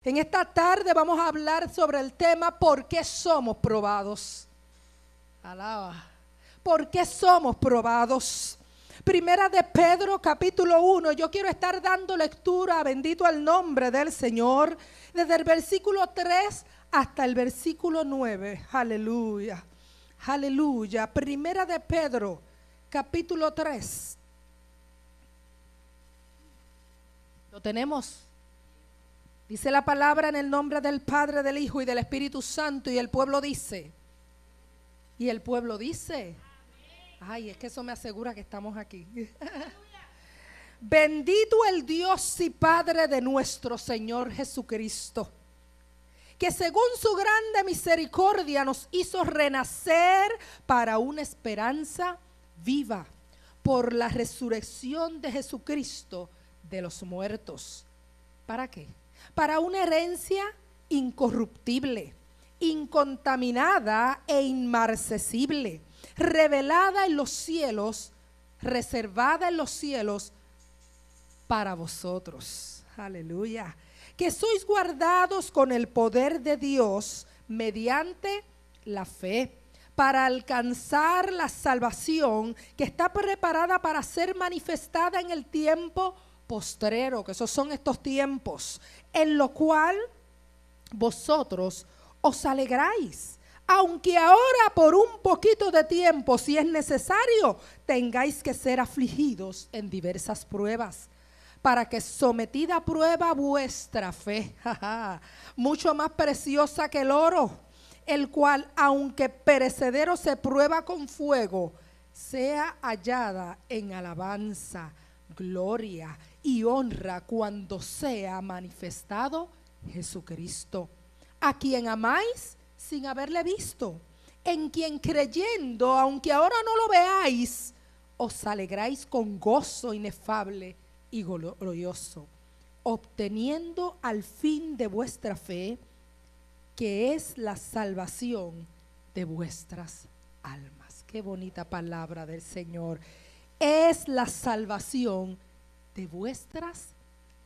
En esta tarde vamos a hablar sobre el tema ¿por qué somos probados? Alaba. ¿Por qué somos probados? Primera de Pedro capítulo 1, yo quiero estar dando lectura, bendito el nombre del Señor, desde el versículo 3 hasta el versículo 9. Aleluya, aleluya. Primera de Pedro capítulo 3. ¿Lo tenemos? Dice la palabra en el nombre del Padre, del Hijo y del Espíritu Santo, y el pueblo dice, ay, es que eso me asegura que estamos aquí. Bendito el Dios y Padre de nuestro Señor Jesucristo, que según su grande misericordia nos hizo renacer para una esperanza viva por la resurrección de Jesucristo de los muertos. ¿Para qué? Para una herencia incorruptible, incontaminada e inmarcesible, revelada en los cielos, reservada en los cielos para vosotros. Aleluya. Que sois guardados con el poder de Dios mediante la fe, para alcanzar la salvación que está preparada para ser manifestada en el tiempo postrero, que esos son estos tiempos, en lo cual vosotros os alegráis, aunque ahora por un poquito de tiempo, si es necesario, tengáis que ser afligidos en diversas pruebas, para que sometida a prueba vuestra fe, mucho más preciosa que el oro, el cual, aunque perecedero se prueba con fuego, sea hallada en alabanza, gloria y honra cuando sea manifestado Jesucristo, a quien amáis sin haberle visto, en quien creyendo, aunque ahora no lo veáis, os alegráis con gozo inefable y glorioso, obteniendo al fin de vuestra fe, que es la salvación de vuestras almas. Qué bonita palabra del Señor. Es la salvación de vuestras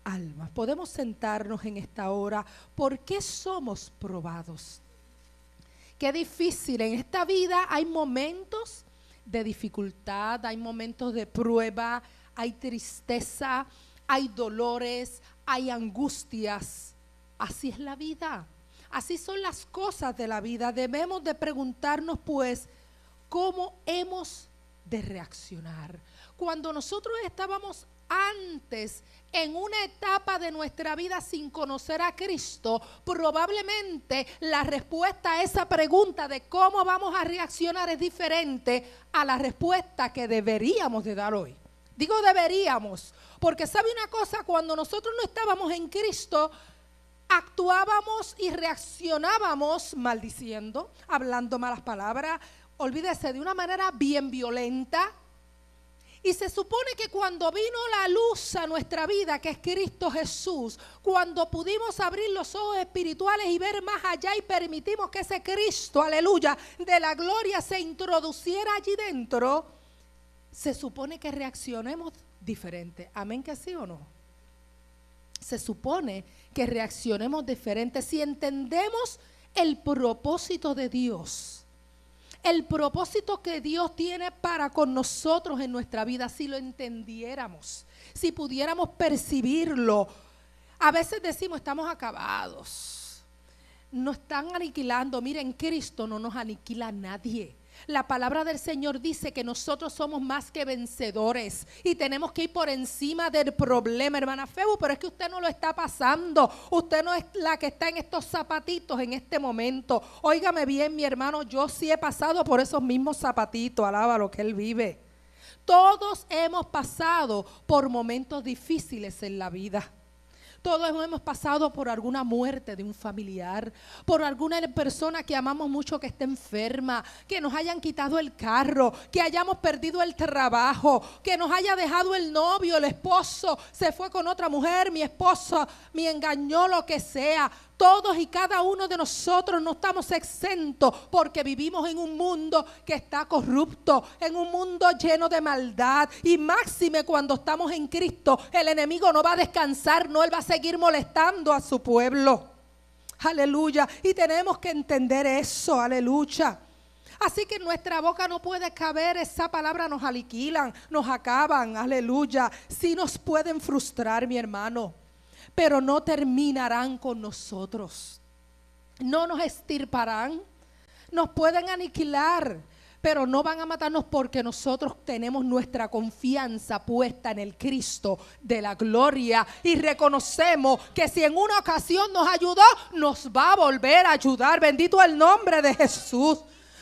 almas. Podemos sentarnos en esta hora. ¿Por qué somos probados? Qué difícil. En esta vida hay momentos de dificultad, hay momentos de prueba, hay tristeza, hay dolores, hay angustias. Así es la vida. Así son las cosas de la vida. Debemos de preguntarnos, pues, ¿cómo hemos de reaccionar? Cuando nosotros estábamos antes en una etapa de nuestra vida sin conocer a Cristo, probablemente la respuesta a esa pregunta de cómo vamos a reaccionar es diferente a la respuesta que deberíamos de dar hoy. Digo deberíamos, porque sabe una cosa, cuando nosotros no estábamos en Cristo, actuábamos y reaccionábamos maldiciendo, hablando malas palabras, olvídese, de una manera bien violenta. Y se supone que cuando vino la luz a nuestra vida, que es Cristo Jesús, cuando pudimos abrir los ojos espirituales y ver más allá y permitimos que ese Cristo, aleluya, de la gloria se introduciera allí dentro, se supone que reaccionemos diferente. ¿Amén que sí o no? Se supone que reaccionemos diferente si entendemos el propósito de Dios. El propósito que Dios tiene para con nosotros en nuestra vida, si lo entendiéramos, si pudiéramos percibirlo. A veces decimos, estamos acabados, nos están aniquilando. Miren, Cristo no nos aniquila a nadie. La palabra del Señor dice que nosotros somos más que vencedores y tenemos que ir por encima del problema, hermana Febu, pero es que usted no lo está pasando. Usted no es la que está en estos zapatitos en este momento. Óigame bien, mi hermano, yo sí he pasado por esos mismos zapatitos, alaba lo que Él vive. Todos hemos pasado por momentos difíciles en la vida. Todos hemos pasado por alguna muerte de un familiar, por alguna persona que amamos mucho que esté enferma, que nos hayan quitado el carro, que hayamos perdido el trabajo, que nos haya dejado el novio, el esposo, se fue con otra mujer, mi esposo me engañó, lo que sea. Todos y cada uno de nosotros no estamos exentos porque vivimos en un mundo que está corrupto, en un mundo lleno de maldad. Y máxime cuando estamos en Cristo, el enemigo no va a descansar, no, él va a seguir molestando a su pueblo. Aleluya. Y tenemos que entender eso, aleluya. Así que en nuestra boca no puede caber esa palabra, nos aniquilan, nos acaban, aleluya. Sí nos pueden frustrar, mi hermano, pero no terminarán con nosotros. No nos extirparán, nos pueden aniquilar, pero no van a matarnos porque nosotros tenemos nuestra confianza puesta en el Cristo de la gloria y reconocemos que si en una ocasión nos ayudó, nos va a volver a ayudar. Bendito el nombre de Jesús.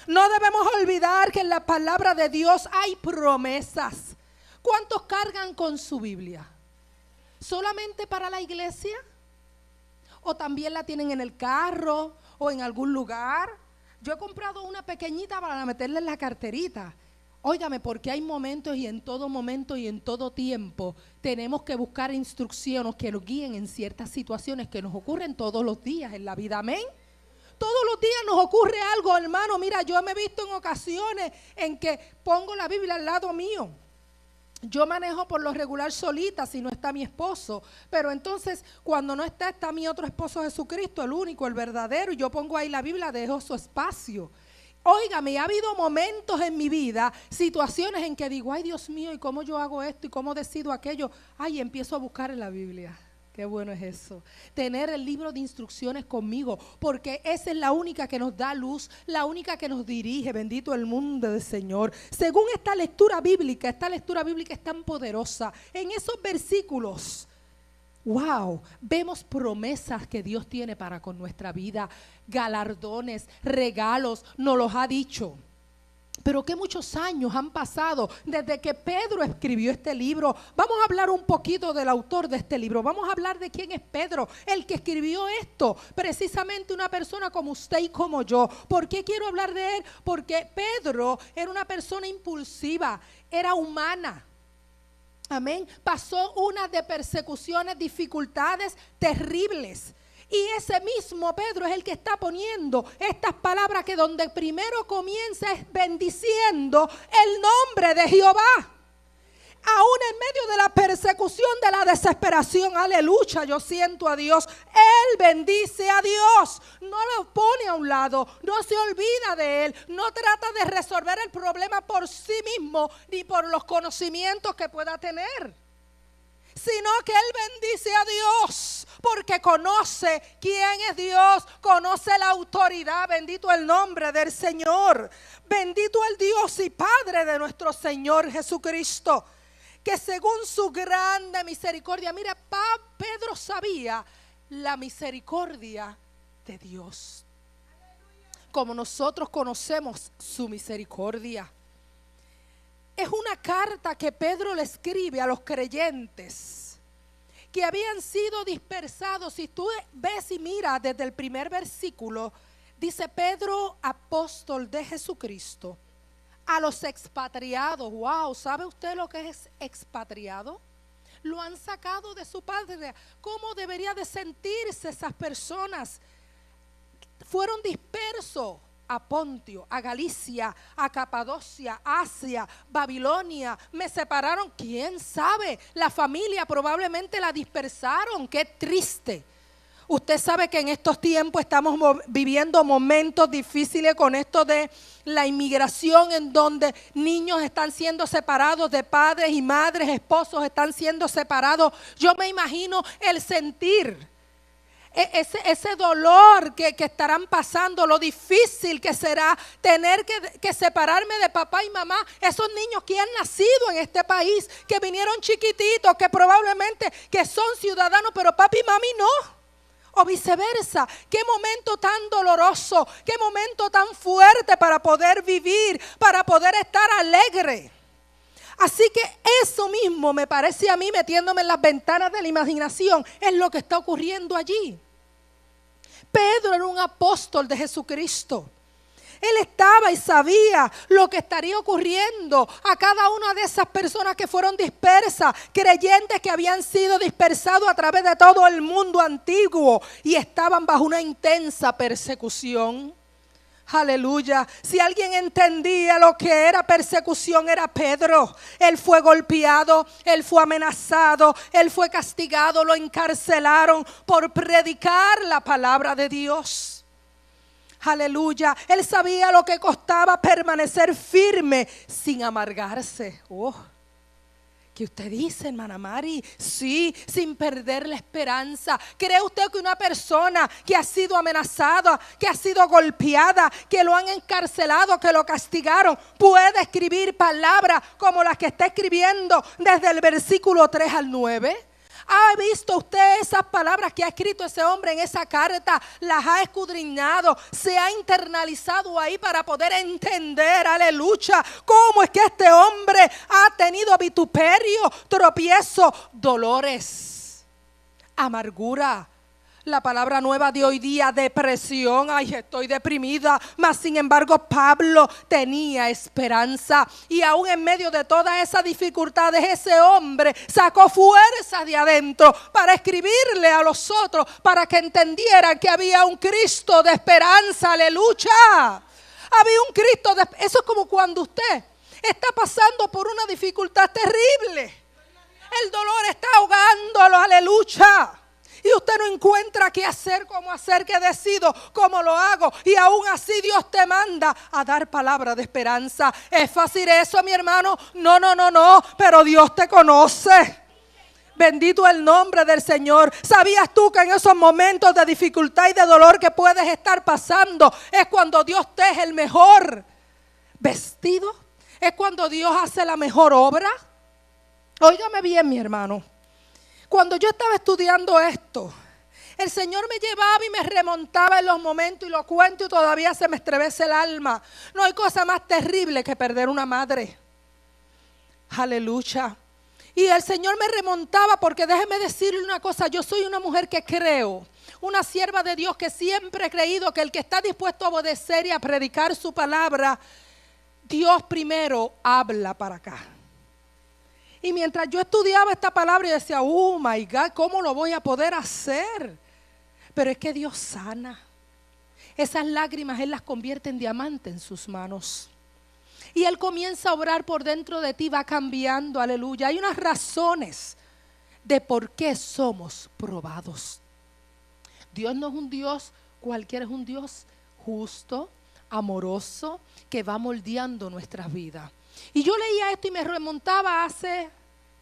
No debemos olvidar que en la palabra de Dios hay promesas. ¿Cuántos cargan con su Biblia? ¿Solamente para la iglesia? ¿O también la tienen en el carro o en algún lugar? Yo he comprado una pequeñita para meterla en la carterita. Óigame, porque hay momentos y en todo momento y en todo tiempo tenemos que buscar instrucciones que nos guíen en ciertas situaciones que nos ocurren todos los días en la vida. Amén. Todos los días nos ocurre algo, hermano. Mira, yo me he visto en ocasiones en que pongo la Biblia al lado mío. Yo manejo por lo regular solita si no está mi esposo, pero entonces cuando no está mi otro esposo Jesucristo, el único, el verdadero, y yo pongo ahí la Biblia, dejo su espacio. Óigame, ha habido momentos en mi vida, situaciones en que digo, ay Dios mío, ¿y cómo yo hago esto? ¿Y cómo decido aquello? Ay, empiezo a buscar en la Biblia. Qué bueno es eso, tener el libro de instrucciones conmigo, porque esa es la única que nos da luz, la única que nos dirige. Bendito el mundo del Señor. Según esta lectura bíblica es tan poderosa. En esos versículos, wow, vemos promesas que Dios tiene para con nuestra vida, galardones, regalos, nos los ha dicho. Pero que muchos años han pasado desde que Pedro escribió este libro. Vamos a hablar un poquito del autor de este libro. Vamos a hablar de quién es Pedro, el que escribió esto. Precisamente una persona como usted y como yo. ¿Por qué quiero hablar de él? Porque Pedro era una persona impulsiva, era humana. Amén. Pasó unas de persecuciones, dificultades terribles. Y ese mismo Pedro es el que está poniendo estas palabras que donde primero comienza es bendiciendo el nombre de Jehová. Aún en medio de la persecución, de la desesperación, aleluya, yo siento a Dios. Él bendice a Dios, no lo pone a un lado, no se olvida de Él, no trata de resolver el problema por sí mismo ni por los conocimientos que pueda tener, sino que Él bendice a Dios porque conoce quién es Dios, conoce la autoridad. Bendito el nombre del Señor, bendito el Dios y Padre de nuestro Señor Jesucristo, que según su grande misericordia, mira, Pedro sabía la misericordia de Dios, como nosotros conocemos su misericordia. Es una carta que Pedro le escribe a los creyentes que habían sido dispersados. Si tú ves y miras desde el primer versículo, dice Pedro, apóstol de Jesucristo, a los expatriados. Wow, ¿sabe usted lo que es expatriado? Lo han sacado de su patria. ¿Cómo debería de sentirse esas personas? Fueron dispersos a Pontio, a Galicia, a Capadocia, Asia, Babilonia. Me separaron, quién sabe, la familia probablemente la dispersaron. Qué triste. Usted sabe que en estos tiempos estamos viviendo momentos difíciles con esto de la inmigración, en donde niños están siendo separados de padres y madres, esposos están siendo separados. Yo me imagino el sentir, ese dolor que estarán pasando, lo difícil que será tener que separarme de papá y mamá. Esos niños que han nacido en este país, que vinieron chiquititos, que probablemente que son ciudadanos, pero papi y mami no. O viceversa. Qué momento tan doloroso, qué momento tan fuerte para poder vivir, para poder estar alegre. Así que eso mismo me parece a mí, metiéndome en las ventanas de la imaginación, es lo que está ocurriendo allí. Pedro era un apóstol de Jesucristo. Él estaba y sabía lo que estaría ocurriendo a cada una de esas personas que fueron dispersas, creyentes que habían sido dispersados a través de todo el mundo antiguo y estaban bajo una intensa persecución. Aleluya. Si alguien entendía lo que era persecución, era Pedro. Él fue golpeado, él fue amenazado, él fue castigado, lo encarcelaron por predicar la palabra de Dios. Aleluya. Él sabía lo que costaba permanecer firme sin amargarse. ¿Qué usted dice, hermana Mari? Sí, sin perder la esperanza. ¿Cree usted que una persona que ha sido amenazada, que ha sido golpeada, que lo han encarcelado, que lo castigaron, puede escribir palabras como las que está escribiendo desde el versículo 3 al 9? ¿Ha visto usted esas palabras que ha escrito ese hombre en esa carta? Las ha escudriñado, se ha internalizado ahí para poder entender, aleluya, cómo es que este hombre ha tenido vituperio, tropiezo, dolores, amargura. La palabra nueva de hoy día, depresión. Ay, estoy deprimida. Mas sin embargo Pablo tenía esperanza. Y aún en medio de todas esas dificultades, ese hombre sacó fuerza de adentro para escribirle a los otros, para que entendieran que había un Cristo de esperanza. Aleluya. Había un Cristo de esperanza. Eso es como cuando usted está pasando por una dificultad terrible. El dolor está ahogándolo. Aleluya. Y usted no encuentra qué hacer, cómo hacer, qué decido, cómo lo hago. Y aún así Dios te manda a dar palabra de esperanza. ¿Es fácil eso, mi hermano? No. Pero Dios te conoce. Bendito el nombre del Señor. ¿Sabías tú que en esos momentos de dificultad y de dolor que puedes estar pasando es cuando Dios te es el mejor vestido? Es cuando Dios hace la mejor obra. Óigame bien, mi hermano. Cuando yo estaba estudiando esto, el Señor me llevaba y me remontaba en los momentos, y lo cuento y todavía se me estremece el alma. No hay cosa más terrible que perder una madre. Aleluya. Y el Señor me remontaba porque déjeme decirle una cosa, yo soy una mujer que creo, una sierva de Dios que siempre he creído que el que está dispuesto a obedecer y a predicar su palabra, Dios primero habla para acá. Y mientras yo estudiaba esta palabra, yo decía, oh my God, ¿cómo lo voy a poder hacer? Pero es que Dios sana. Esas lágrimas Él las convierte en diamante en sus manos. Y Él comienza a obrar por dentro de ti, va cambiando, aleluya. Hay unas razones de por qué somos probados. Dios no es un Dios cualquiera, es un Dios justo, amoroso, que va moldeando nuestras vidas. Y yo leía esto y me remontaba hace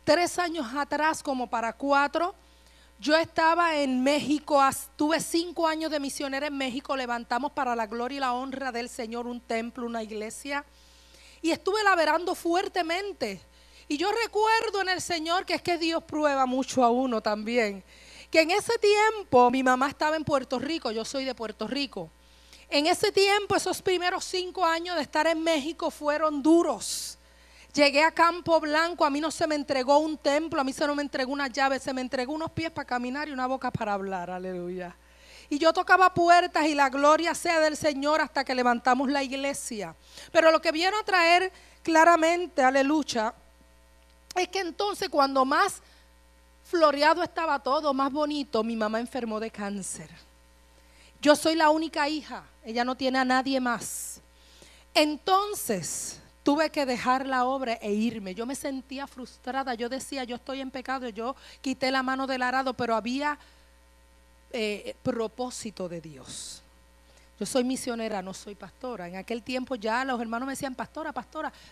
3 años atrás, como para 4. Yo estaba en México, tuve 5 años de misionera en México. Levantamos para la gloria y la honra del Señor un templo, una iglesia. Y estuve laborando fuertemente. Y yo recuerdo en el Señor que es que Dios prueba mucho a uno también. Que en ese tiempo mi mamá estaba en Puerto Rico, yo soy de Puerto Rico. En ese tiempo, esos primeros 5 años de estar en México fueron duros. Llegué a Campo Blanco, a mí no se me entregó un templo, a mí se no me entregó una llave, se me entregó unos pies para caminar y una boca para hablar, aleluya. Y yo tocaba puertas y la gloria sea del Señor hasta que levantamos la iglesia. Pero lo que vieron a traer claramente, aleluya, es que entonces cuando más floreado estaba todo, más bonito, mi mamá enfermó de cáncer. Yo soy la única hija, ella no tiene a nadie más. Entonces tuve que dejar la obra e irme. Yo me sentía frustrada, yo decía, yo estoy en pecado, yo quité la mano del arado, pero había propósito de Dios. Yo soy misionera, no soy pastora. En aquel tiempo ya los hermanos me decían, pastora,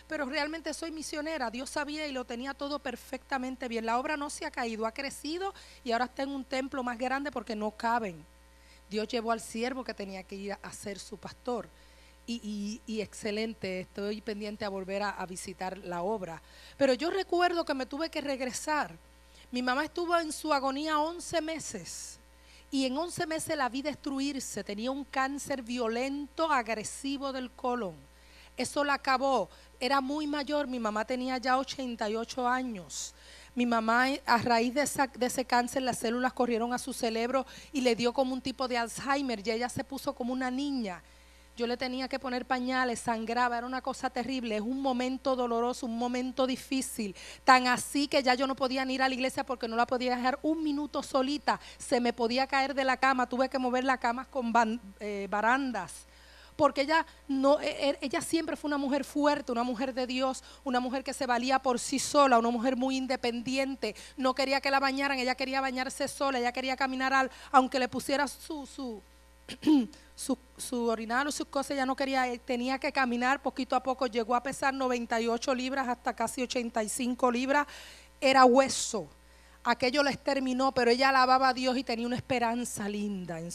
pero realmente soy misionera. Dios sabía y lo tenía todo perfectamente bien. La obra no se ha caído, ha crecido y ahora está en un templo más grande porque no caben. Dios llevó al siervo que tenía que ir a ser su pastor. Y excelente, estoy pendiente a volver a visitar la obra. Pero yo recuerdo que me tuve que regresar. Mi mamá estuvo en su agonía 11 meses. Y en 11 meses la vi destruirse. Tenía un cáncer violento, agresivo del colon. Eso la acabó. Era muy mayor, mi mamá tenía ya 88 años. Mi mamá, a raíz de ese cáncer, las células corrieron a su cerebro y le dio como un tipo de Alzheimer y ella se puso como una niña. Yo le tenía que poner pañales, sangraba, era una cosa terrible. Es un momento doloroso, un momento difícil. Tan así que ya yo no podía ni ir a la iglesia porque no la podía dejar un minuto solita. Se me podía caer de la cama, tuve que mover la cama con barandas. Porque ella siempre fue una mujer fuerte, una mujer de Dios, una mujer que se valía por sí sola, una mujer muy independiente. No quería que la bañaran, ella quería bañarse sola, ella quería caminar aunque le pusiera su orinal o sus cosas, ella no quería, tenía que caminar poquito a poco. Llegó a pesar 98 libras hasta casi 85 libras, era hueso. Aquello la exterminó, pero ella alababa a Dios y tenía una esperanza linda en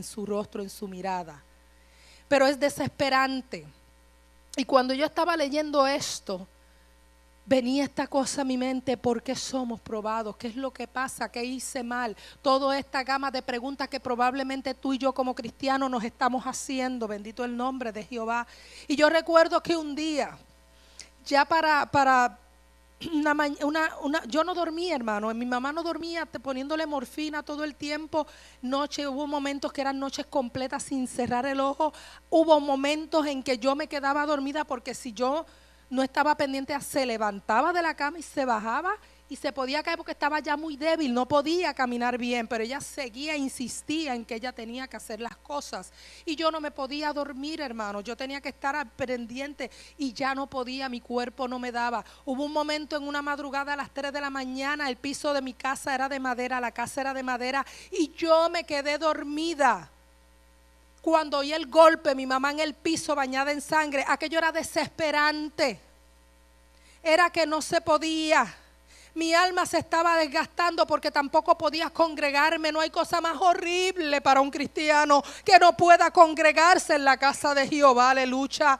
su rostro, en su mirada. Pero es desesperante. Y cuando yo estaba leyendo esto, venía esta cosa a mi mente: ¿por qué somos probados? ¿Qué es lo que pasa? ¿Qué hice mal? Toda esta gama de preguntas que probablemente tú y yo como cristianos nos estamos haciendo. Bendito el nombre de Jehová. Y yo recuerdo que un día, ya yo no dormía, hermano. Mi mamá no dormía, poniéndole morfina todo el tiempo. Hubo momentos que eran noches completas sin cerrar el ojo. Hubo momentos en que yo me quedaba dormida porque si yo no estaba pendiente, se levantaba de la cama y se bajaba y se podía caer porque estaba ya muy débil, no podía caminar bien, pero ella seguía, insistía en que ella tenía que hacer las cosas y yo no me podía dormir, hermano. Yo tenía que estar pendiente y ya no podía, mi cuerpo no me daba. Hubo un momento en una madrugada a las 3 de la mañana, el piso de mi casa era de madera, la casa era de madera y yo me quedé dormida. Cuando oí el golpe, mi mamá en el piso bañada en sangre, aquello era desesperante. Era que no se podía. Mi alma se estaba desgastando porque tampoco podía congregarme. No hay cosa más horrible para un cristiano que no pueda congregarse en la casa de Jehová, aleluya.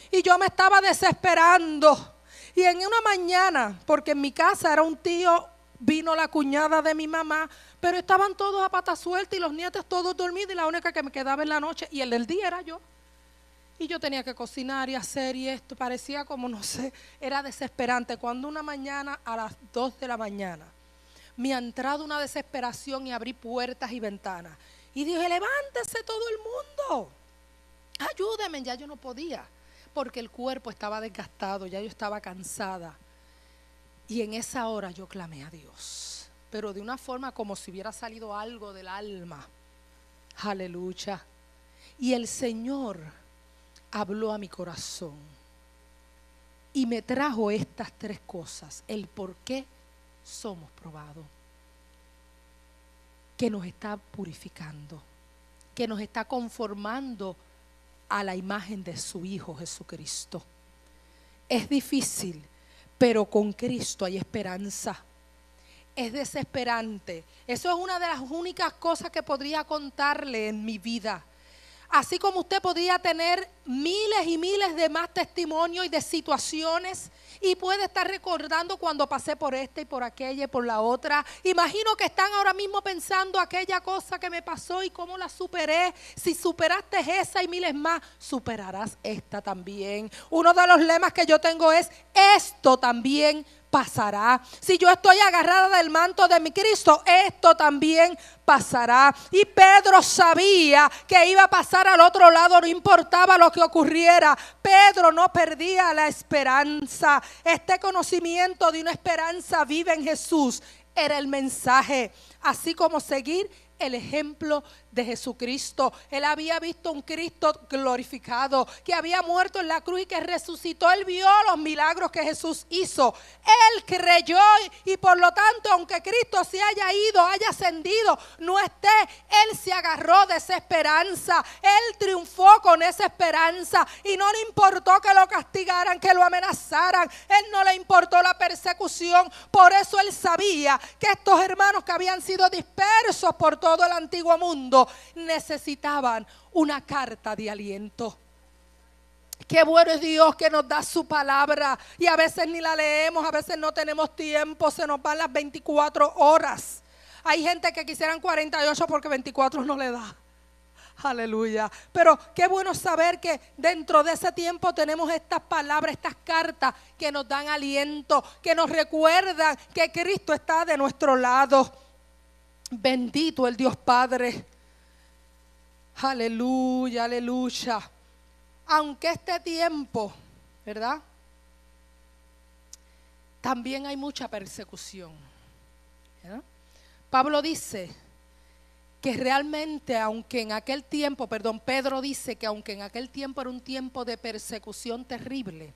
Y yo me estaba desesperando. Y en una mañana, porque en mi casa era un tío, vino la cuñada de mi mamá, pero estaban todos a pata suelta y los nietos todos dormidos y la única que me quedaba en la noche y el del día era yo. Y yo tenía que cocinar y hacer y esto, parecía como, no sé, era desesperante. Cuando una mañana a las 2 de la mañana me ha entrado una desesperación y abrí puertas y ventanas. Y dije: levántese todo el mundo, ayúdeme. Ya yo no podía porque el cuerpo estaba desgastado, ya yo estaba cansada. Y en esa hora yo clamé a Dios, pero de una forma como si hubiera salido algo del alma. Aleluya. Y el Señor habló a mi corazón y me trajo estas 3 cosas: el por qué somos probados, que nos está purificando, que nos está conformando a la imagen de su Hijo Jesucristo. Es difícil, pero con Cristo hay esperanza. Es desesperante. Eso es una de las únicas cosas que podría contarle en mi vida. Así como usted podría tener miles y miles de más testimonios y de situaciones y puede estar recordando cuando pasé por esta y por aquella y por la otra. Imagino que están ahora mismo pensando aquella cosa que me pasó y cómo la superé. Si superaste esa y miles más, superarás esta también. Uno de los lemas que yo tengo es: esto también pasará. Si yo estoy agarrada del manto de mi Cristo, esto también pasará. Y Pedro sabía que iba a pasar al otro lado, no importaba lo que ocurriera. Pedro no perdía la esperanza. Este conocimiento de una esperanza viva en Jesús era el mensaje, así como seguir el ejemplo de Jesucristo. Él había visto un Cristo glorificado, que había muerto en la cruz y que resucitó. Él vio los milagros que Jesús hizo. Él creyó y por lo tanto, aunque Cristo se haya ido, haya ascendido, no esté, él se agarró de esa esperanza. Él triunfó con esa esperanza y no le importó que lo castigaran, que lo amenazaran. Él no le importó la persecución. Por eso él sabía que estos hermanos que habían sido dispersos por todo el antiguo mundo necesitaban una carta de aliento. Qué bueno es Dios que nos da su palabra y a veces ni la leemos, a veces no tenemos tiempo, se nos van las 24 horas. Hay gente que quisieran 48 porque 24 no le da. Aleluya. Pero qué bueno saber que dentro de ese tiempo tenemos estas palabras, estas cartas que nos dan aliento, que nos recuerdan que Cristo está de nuestro lado. Bendito el Dios Padre. Aleluya, aleluya. aunque este tiempo, ¿verdad? También hay mucha persecución. ¿Ya? Pablo dice que realmente, aunque en aquel tiempo, Pedro dice que aunque en aquel tiempo era un tiempo de persecución terrible,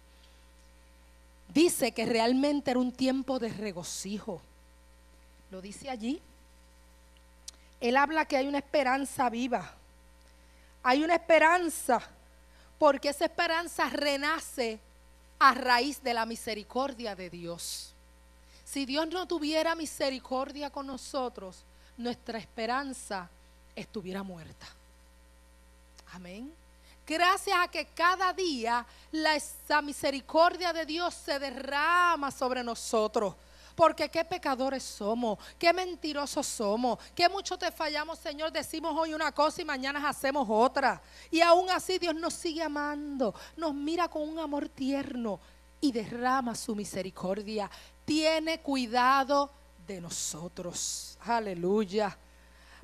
dice que realmente era un tiempo de regocijo. Lo dice allí. Él habla que hay una esperanza viva. Hay una esperanza, porque esa esperanza renace a raíz de la misericordia de Dios. Si Dios no tuviera misericordia con nosotros, nuestra esperanza estuviera muerta. Amén. Gracias a que cada día esa misericordia de Dios se derrama sobre nosotros. Porque qué pecadores somos, qué mentirosos somos, qué mucho te fallamos, Señor. Decimos hoy una cosa y mañana hacemos otra. Y aún así Dios nos sigue amando, nos mira con un amor tierno y derrama su misericordia. Tiene cuidado de nosotros. Aleluya.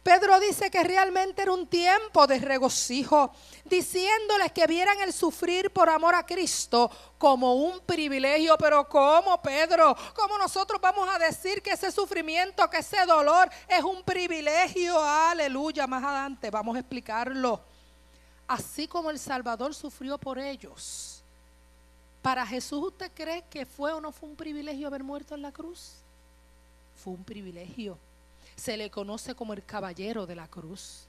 Pedro dice que realmente era un tiempo de regocijo, diciéndoles que vieran el sufrir por amor a Cristo como un privilegio. Pero ¿cómo, Pedro? ¿Cómo nosotros vamos a decir que ese sufrimiento, que ese dolor es un privilegio? Aleluya, más adelante vamos a explicarlo. Así como el Salvador sufrió por ellos, ¿para Jesús usted cree que fue o no fue un privilegio haber muerto en la cruz? Fue un privilegio. Se le conoce como el caballero de la cruz.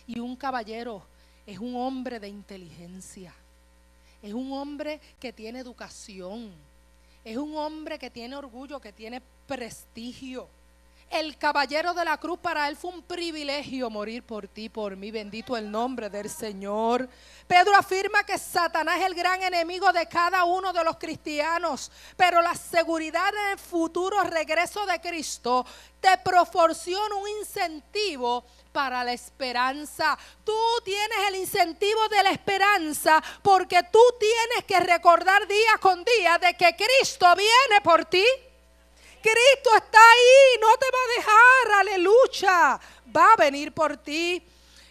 Y un caballero es un hombre de inteligencia. Es un hombre que tiene educación. Es un hombre que tiene orgullo, que tiene prestigio. El caballero de la cruz, para él fue un privilegio morir por ti, por mí. Bendito el nombre del Señor. Pedro afirma que Satanás es el gran enemigo de cada uno de los cristianos, pero la seguridad en el futuro regreso de Cristo te proporciona un incentivo para la esperanza. Tú tienes el incentivo de la esperanza porque tú tienes que recordar día con día de que Cristo viene por ti. Cristo está ahí, no te va a dejar, aleluya, va a venir por ti.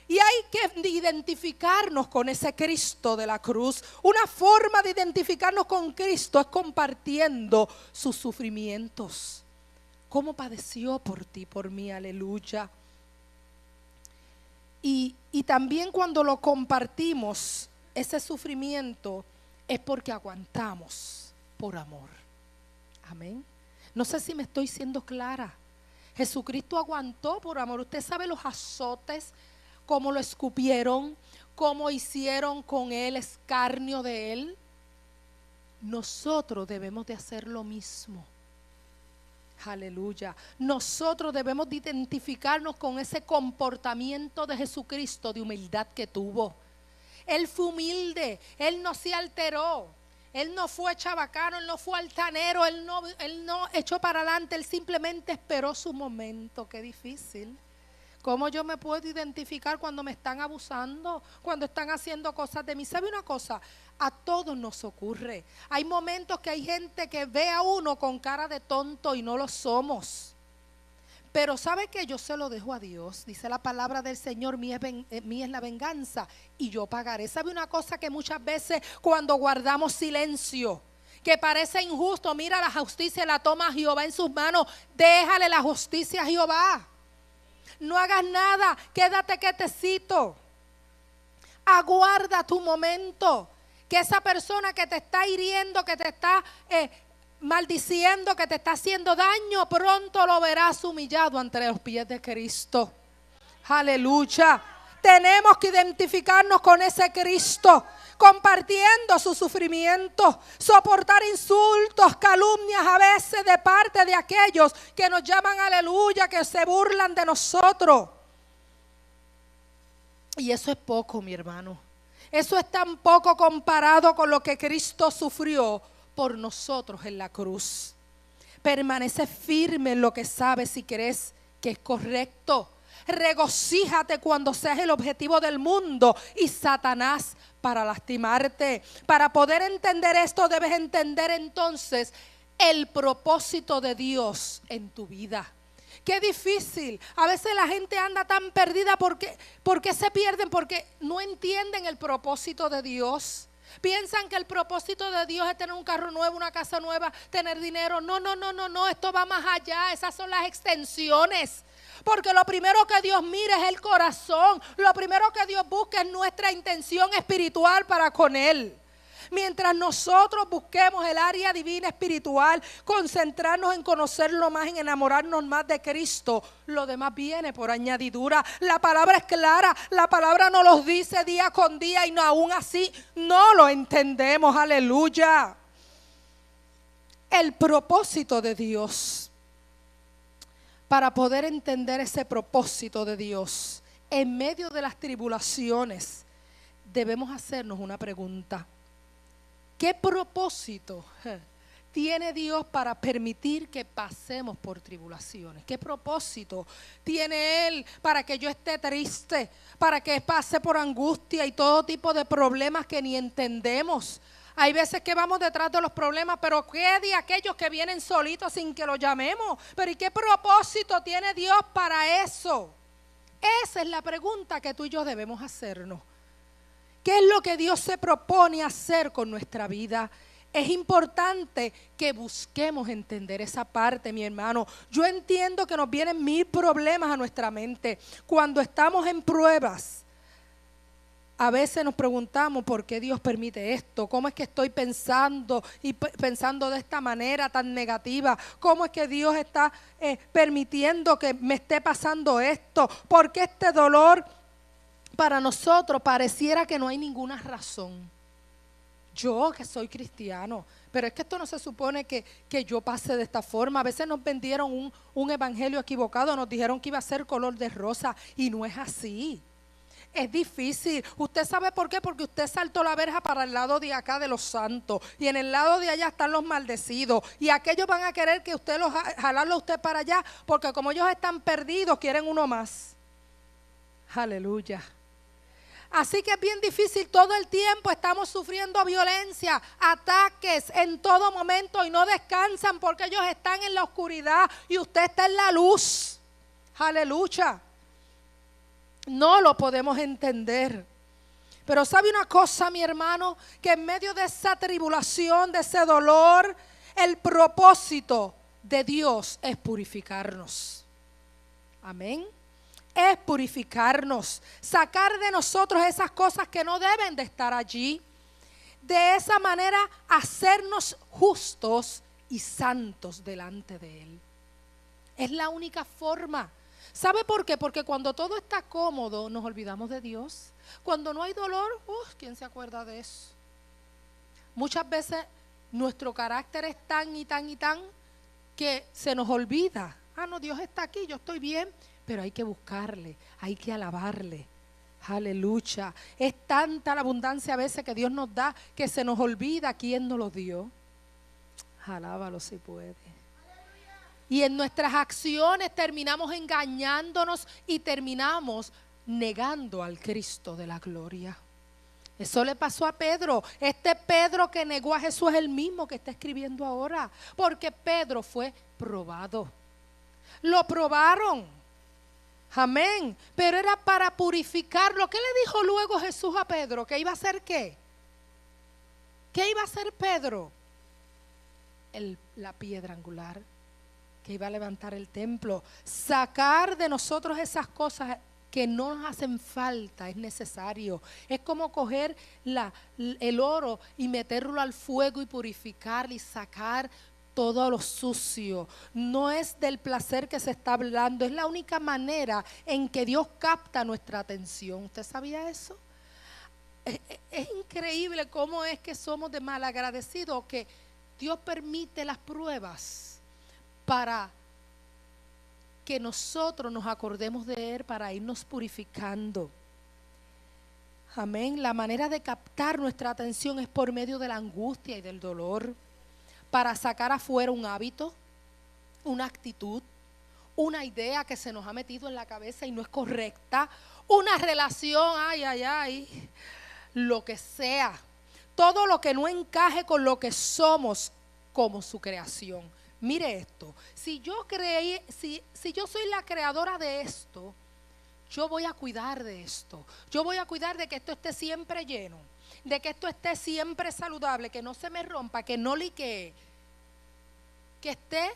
Y hay que identificarnos con ese Cristo de la cruz. Una forma de identificarnos con Cristo es compartiendo sus sufrimientos. ¿Cómo padeció por ti, por mí? Aleluya. Y también cuando lo compartimos, ese sufrimiento es porque aguantamos por amor. Amén. No sé si me estoy siendo clara. Jesucristo aguantó por amor. Usted sabe los azotes, cómo lo escupieron, cómo hicieron con él escarnio de él. Nosotros debemos de hacer lo mismo. Aleluya. Nosotros debemos de identificarnos con ese comportamiento de Jesucristo de humildad que tuvo. Él fue humilde, él no se alteró. Él no fue chabacano, él no fue altanero, él no echó para adelante, él simplemente esperó su momento. Qué difícil. ¿Cómo yo me puedo identificar cuando me están abusando, cuando están haciendo cosas de mí? ¿Sabe una cosa? A todos nos ocurre. Hay momentos que hay gente que ve a uno con cara de tonto y no lo somos. Pero ¿sabe qué? Yo se lo dejo a Dios. Dice la palabra del Señor, mía es la venganza y yo pagaré. ¿Sabe una cosa? Que muchas veces cuando guardamos silencio, que parece injusto, mira, la justicia la toma Jehová en sus manos. Déjale la justicia a Jehová. No hagas nada, quédate quietecito. Aguarda tu momento. Que esa persona que te está hiriendo, que te está maldiciendo, que te está haciendo daño, pronto lo verás humillado ante los pies de Cristo. Aleluya. Tenemos que identificarnos con ese Cristo, compartiendo su sufrimiento, soportar insultos, calumnias a veces de parte de aquellos que nos llaman aleluya, que se burlan de nosotros. Y eso es poco, mi hermano. Eso es tan poco comparado con lo que Cristo sufrió por nosotros en la cruz. Permanece firme en lo que sabes y crees que es correcto. Regocíjate cuando seas el objetivo del mundo y Satanás para lastimarte. Para poder entender esto, debes entender entonces el propósito de Dios en tu vida. Qué difícil. A veces la gente anda tan perdida. ¿Por qué se pierden? Porque no entienden el propósito de Dios. Piensan que el propósito de Dios es tener un carro nuevo, una casa nueva, tener dinero. No, esto va más allá. Esas son las extensiones. Porque lo primero que Dios mira es el corazón. Lo primero que Dios busca es nuestra intención espiritual para con Él. Mientras nosotros busquemos el área divina espiritual, concentrarnos en conocerlo más, en enamorarnos más de Cristo, lo demás viene por añadidura. La palabra es clara, la palabra nos lo dice día con día y aún así no lo entendemos. Aleluya. El propósito de Dios. Para poder entender ese propósito de Dios en medio de las tribulaciones, debemos hacernos una pregunta. ¿Qué propósito tiene Dios para permitir que pasemos por tribulaciones? ¿Qué propósito tiene Él para que yo esté triste, para que pase por angustia y todo tipo de problemas que ni entendemos? Hay veces que vamos detrás de los problemas, pero ¿qué de aquellos que vienen solitos sin que los llamemos? Pero ¿y qué propósito tiene Dios para eso? Esa es la pregunta que tú y yo debemos hacernos. ¿Qué es lo que Dios se propone hacer con nuestra vida? Es importante que busquemos entender esa parte, mi hermano. Yo entiendo que nos vienen 1000 problemas a nuestra mente. Cuando estamos en pruebas, a veces nos preguntamos por qué Dios permite esto, cómo es que estoy pensando y pensando de esta manera tan negativa, cómo es que Dios está permitiendo que me esté pasando esto, por qué este dolor. Para nosotros pareciera que no hay ninguna razón. Yo que soy cristiano, pero es que esto no se supone que yo pase de esta forma. A veces nos vendieron un evangelio equivocado, nos dijeron que iba a ser color de rosa y no es así. Es difícil. ¿Usted sabe por qué? Porque usted saltó la verja para el lado de acá de los santos y en el lado de allá están los maldecidos y aquellos van a querer que usted jalarlo a usted para allá porque como ellos están perdidos quieren uno más. Aleluya. Así que es bien difícil, todo el tiempo estamos sufriendo violencia, ataques en todo momento y no descansan porque ellos están en la oscuridad y usted está en la luz. Aleluya. No lo podemos entender. Pero ¿sabe una cosa, mi hermano? Que en medio de esa tribulación, de ese dolor, el propósito de Dios es purificarnos. Amén. Es purificarnos, sacar de nosotros esas cosas que no deben de estar allí. De esa manera hacernos justos y santos delante de Él. Es la única forma. ¿Sabe por qué? Porque cuando todo está cómodo nos olvidamos de Dios. Cuando no hay dolor, ¿quién se acuerda de eso? Muchas veces nuestro carácter es tan y tan y tan que se nos olvida. No, Dios está aquí, yo estoy bien. Pero hay que buscarle, hay que alabarle. Aleluya. Es tanta la abundancia a veces que Dios nos da que se nos olvida quién nos lo dio. Alábalo si puede. Y en nuestras acciones terminamos engañándonos y terminamos negando al Cristo de la gloria. Eso le pasó a Pedro. Este Pedro que negó a Jesús es el mismo que está escribiendo ahora. Porque Pedro fue probado. Lo probaron. Amén, pero era para purificarlo. ¿Qué le dijo luego Jesús a Pedro? ¿Que iba a hacer qué? ¿Qué iba a hacer Pedro? La piedra angular, que iba a levantar el templo. Sacar de nosotros esas cosas que no nos hacen falta, es necesario. Es como coger el oro y meterlo al fuego y purificarlo y sacar todo lo sucio. No es del placer que se está hablando, es la única manera en que Dios capta nuestra atención. ¿Usted sabía eso? Es increíble cómo es que somos de malagradecidos, que Dios permite las pruebas para que nosotros nos acordemos de Él, para irnos purificando. Amén. La manera de captar nuestra atención es por medio de la angustia y del dolor. Para sacar afuera un hábito, una actitud, una idea que se nos ha metido en la cabeza y no es correcta, una relación, lo que sea, todo lo que no encaje con lo que somos como su creación. Mire esto, si yo soy la creadora de esto, yo voy a cuidar de esto. Yo voy a cuidar de que esto esté siempre lleno, de que esto esté siempre saludable, que no se me rompa, que no liquee, que esté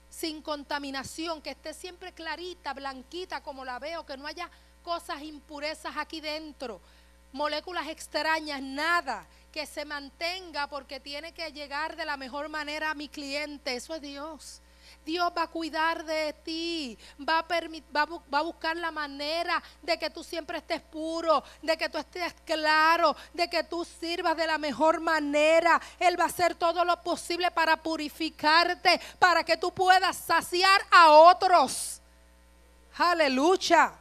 sin contaminación, que esté siempre clarita, blanquita como la veo, que no haya cosas, impurezas aquí dentro, moléculas extrañas, nada, que se mantenga porque tiene que llegar de la mejor manera a mi cliente. Eso es Dios. Dios va a cuidar de ti, va a buscar la manera de que tú siempre estés puro, de que tú estés claro, de que tú sirvas de la mejor manera. Él va a hacer todo lo posible para purificarte, para que tú puedas saciar a otros. Aleluya.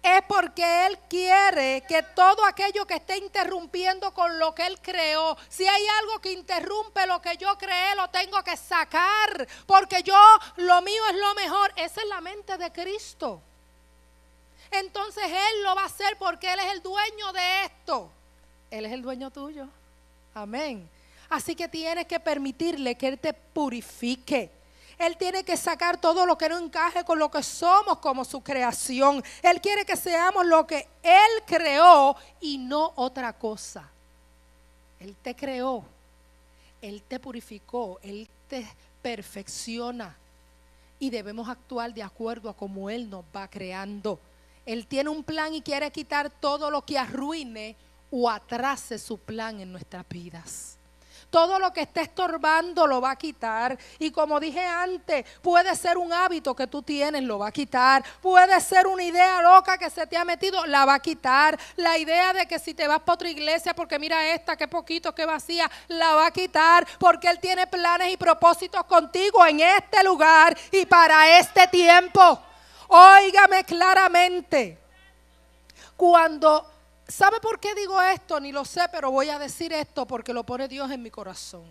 Es porque Él quiere que todo aquello que esté interrumpiendo con lo que Él creó, si hay algo que interrumpe lo que yo creé, lo tengo que sacar, porque lo mío es lo mejor. Esa es la mente de Cristo. Entonces Él lo va a hacer porque Él es el dueño de esto. Él es el dueño tuyo. Amén. Así que tienes que permitirle que Él te purifique. Él tiene que sacar todo lo que no encaje con lo que somos como su creación. Él quiere que seamos lo que Él creó y no otra cosa. Él te creó, Él te purificó, Él te perfecciona y debemos actuar de acuerdo a cómo Él nos va creando. Él tiene un plan y quiere quitar todo lo que arruine o atrase su plan en nuestras vidas. Todo lo que esté estorbando lo va a quitar. Y como dije antes, puede ser un hábito que tú tienes, lo va a quitar. Puede ser una idea loca que se te ha metido, la va a quitar. La idea de que si te vas para otra iglesia, porque mira esta, qué poquito, qué vacía, la va a quitar. Porque Él tiene planes y propósitos contigo en este lugar y para este tiempo. Óigame claramente. ¿Sabe por qué digo esto? Ni lo sé, pero voy a decir esto porque lo pone Dios en mi corazón.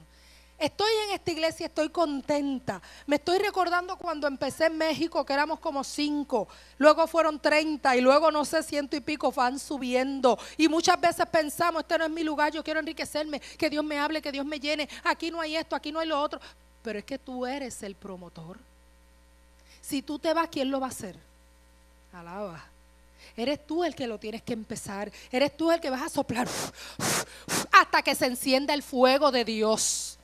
Estoy en esta iglesia, estoy contenta. Me estoy recordando cuando empecé en México, que éramos como 5, luego fueron 30 y luego no sé, 100 y pico van subiendo. Y muchas veces pensamos, este no es mi lugar, yo quiero enriquecerme, que Dios me hable, que Dios me llene. Aquí no hay esto, aquí no hay lo otro. Pero es que tú eres el promotor. Si tú te vas, ¿quién lo va a hacer? Alaba. Eres tú el que lo tienes que empezar. Eres tú el que vas a soplar hasta que se encienda el fuego de Dios.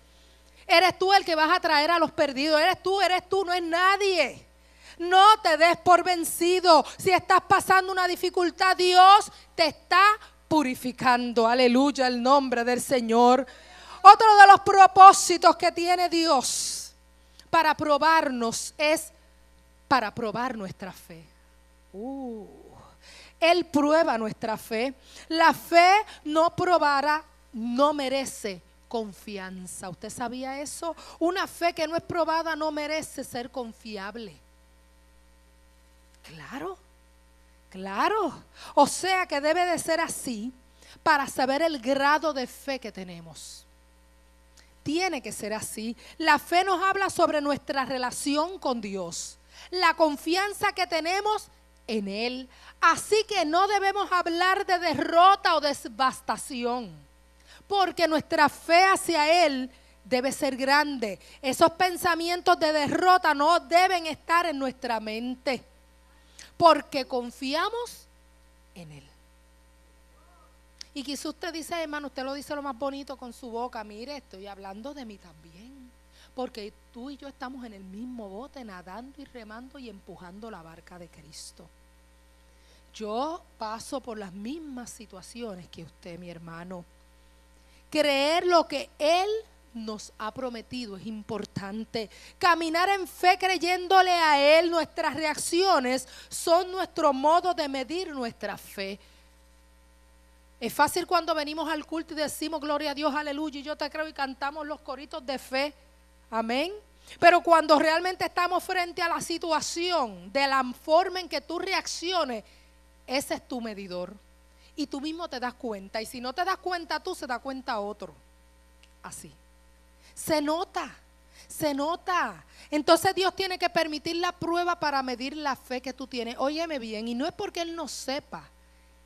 Eres tú el que vas a traer a los perdidos. Eres tú, no es nadie. No te des por vencido. Si estás pasando una dificultad, Dios te está purificando. Aleluya, el nombre del Señor. Otro de los propósitos que tiene Dios para probarnos es para probar nuestra fe. Él prueba nuestra fe. La fe no probada no merece confianza. ¿Usted sabía eso? Una fe que no es probada no merece ser confiable. Claro. O sea que debe de ser así para saber el grado de fe que tenemos. Tiene que ser así. La fe nos habla sobre nuestra relación con Dios, la confianza que tenemos en Él. Así que no debemos hablar de derrota o devastación, porque nuestra fe hacia Él debe ser grande. Esos pensamientos de derrota no deben estar en nuestra mente, porque confiamos en Él. Y quizá usted dice, hermano, usted lo dice lo más bonito con su boca. Mire, estoy hablando de mí también, porque tú y yo estamos en el mismo bote, nadando y remando y empujando la barca de Cristo. Yo paso por las mismas situaciones que usted, mi hermano. Creer lo que Él nos ha prometido es importante. Caminar en fe creyéndole a Él. Nuestras reacciones son nuestro modo de medir nuestra fe. Es fácil cuando venimos al culto y decimos gloria a Dios, aleluya, y yo te creo, y cantamos los coritos de fe. Amén. Pero cuando realmente estamos frente a la situación, de la forma en que tú reacciones, ese es tu medidor. Y tú mismo te das cuenta. Y si no te das cuenta tú, se da cuenta otro. Así. Se nota. Entonces Dios tiene que permitir la prueba para medir la fe que tú tienes. Óyeme bien, y no es porque Él no sepa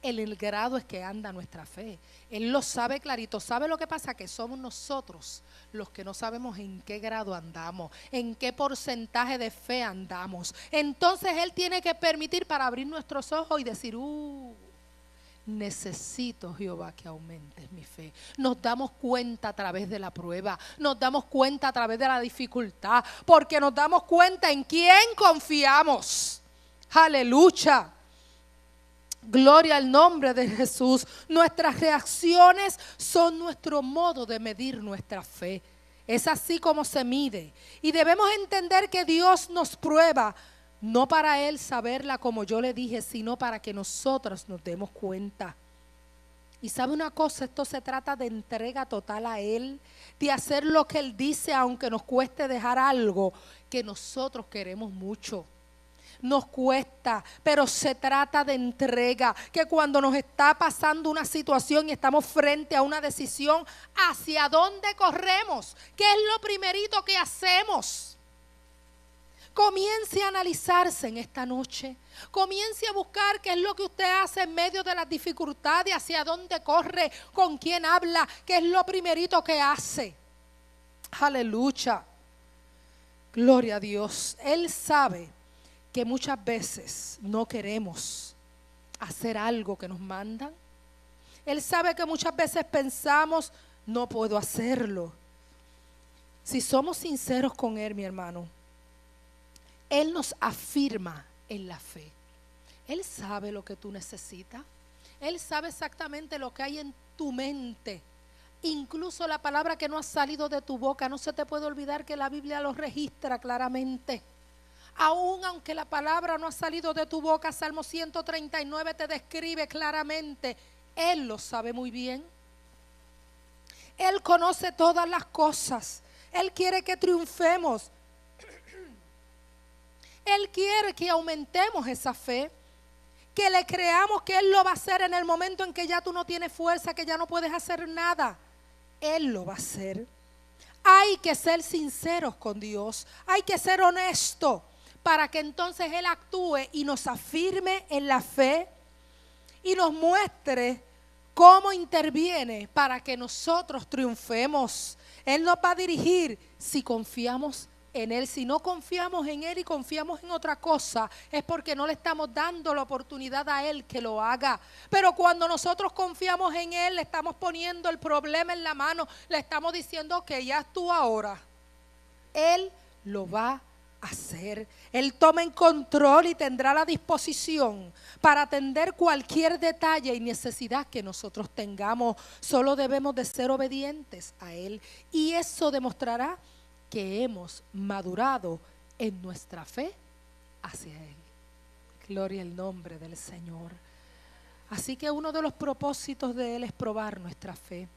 en el grado es que anda nuestra fe. Él lo sabe clarito. ¿Sabe lo que pasa? Que somos nosotros los que no sabemos en qué grado andamos, en qué porcentaje de fe andamos. Entonces Él tiene que permitir para abrir nuestros ojos y decir, necesito, Jehová, que aumentes mi fe. Nos damos cuenta a través de la prueba, nos damos cuenta a través de la dificultad, porque nos damos cuenta en quién confiamos. Aleluya. Gloria al nombre de Jesús. Nuestras reacciones son nuestro modo de medir nuestra fe. Es así como se mide. Y debemos entender que Dios nos prueba, no para Él saberla como yo le dije, sino para que nosotros nos demos cuenta. Y sabe una cosa, esto se trata de entrega total a Él, de hacer lo que Él dice, aunque nos cueste dejar algo que nosotros queremos mucho. Nos cuesta, pero se trata de entrega, que cuando nos está pasando una situación y estamos frente a una decisión, ¿hacia dónde corremos? ¿Qué es lo primerito que hacemos? Comience a analizarse en esta noche, comience a buscar qué es lo que usted hace en medio de las dificultades, hacia dónde corre, con quién habla, qué es lo primerito que hace. Aleluya, gloria a Dios. Él sabe que muchas veces no queremos hacer algo que nos mandan. Él sabe que muchas veces pensamos, no puedo hacerlo. Si somos sinceros con Él, mi hermano, Él nos afirma en la fe. Él sabe lo que tú necesitas. Él sabe exactamente lo que hay en tu mente. Incluso la palabra que no ha salido de tu boca, no se te puede olvidar que la Biblia lo registra claramente. Aún aunque la palabra no ha salido de tu boca, Salmo 139 te describe claramente. Él lo sabe muy bien. Él conoce todas las cosas. Él quiere que triunfemos. Él quiere que aumentemos esa fe, que le creamos que Él lo va a hacer en el momento en que ya tú no tienes fuerza, que ya no puedes hacer nada. Él lo va a hacer. Hay que ser sinceros con Dios, hay que ser honestos, para que entonces Él actúe y nos afirme en la fe y nos muestre cómo interviene para que nosotros triunfemos. Él nos va a dirigir si confiamos en Él. Si no confiamos en Él y confiamos en otra cosa, es porque no le estamos dando la oportunidad a Él que lo haga. Pero cuando nosotros confiamos en Él, le estamos poniendo el problema en la mano, le estamos diciendo, ok, ya actúa ahora. Él lo va a hacer. Él toma en control y tendrá la disposición para atender cualquier detalle y necesidad que nosotros tengamos. Solo debemos de ser obedientes a Él, y eso demostrará que hemos madurado en nuestra fe hacia Él. Gloria al nombre del Señor. Así que uno de los propósitos de Él es probar nuestra fe.